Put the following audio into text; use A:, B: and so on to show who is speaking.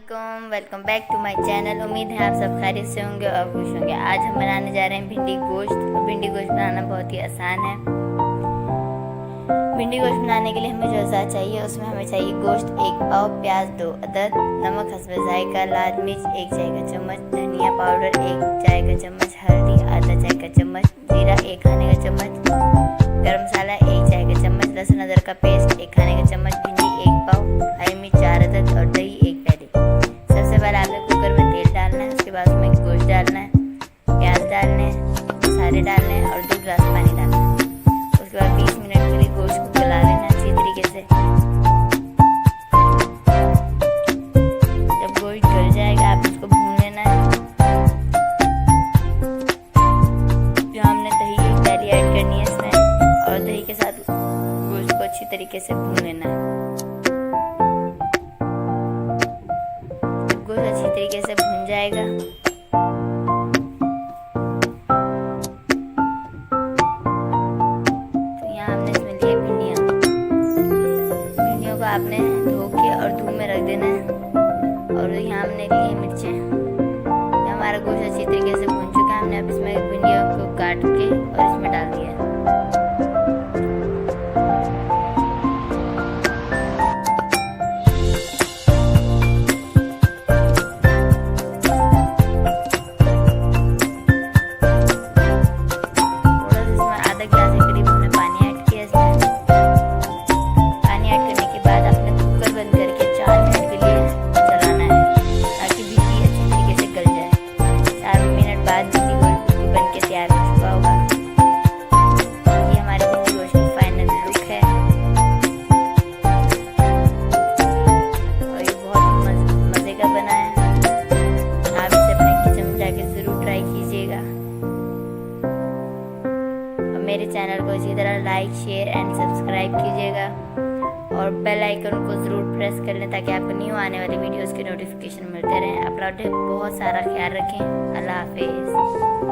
A: अस्सलामुअलैकुम, welcome back to my channel. उम्मीद है आप सब खैरियत से होंगे और खुश होंगे। आज हम बनाने जा रहे हैं भिंडी गोश्त। भिंडी गोश्त बनाना बहुत ही आसान है। भिंडी गोश्त बनाने के लिए हमें जो अज़ा चाहिए उसमें हमें चाहिए गोश्त 1 पाव, प्याज 2 अदद, नमक हस्बे जायका, लाल मिर्च 1 चाय का चम्मच, धनिया पाउडर 1 चाय का चम्मच, हल्दी आधा चाय का चम्मच, जीरा 1 खाने का चम्मच, गरम मसाला 1 चाय का चम्मच, लहसुन अदरक का पेस्ट 1 खाने का चम्मच, भिंडी 1 पाव, हरी मिर्च 4 अदद और दही 1 पैकेट। सबसे पहले आपने कुकर में तेल डालना है, उसके बाद उसमें गोश्त डालना है, प्याज डालने हैं, मसाले डालने हैं और 2 गिलास पानी डालना है। उसके बाद 20 मिनट के लिए गोश्त को गला लेना अच्छी तरीके से। जब गोश्त गल जाएगा आप इसको भून लेना है। जो हमने दही 1 प्याली ऐड करनी है इसमें और दही के साथ गोश्त को अच्छी तरीके से भून लेना है। गोश्त अच्छी तरीके से भून जाएगा तो यहाँ हमने इसमें लिए भिंडियों को आपने धो के और धूप में रख देना है। और यहाँ हमने लिए मिर्चें। जब हमारा गोश्त अच्छी तरीके से भून चुका है, हमने अब इसमें भिंडियों को काट के और इसमें डाल दिया। मेरे चैनल को इसी तरह लाइक, शेयर एंड सब्सक्राइब कीजिएगा और बेल आइकन को ज़रूर प्रेस कर लें ताकि आपको न्यू आने वाली वीडियोस के नोटिफिकेशन मिलते रहें। अपना बहुत सारा ख्याल रखें। अल्लाह हाफिज़।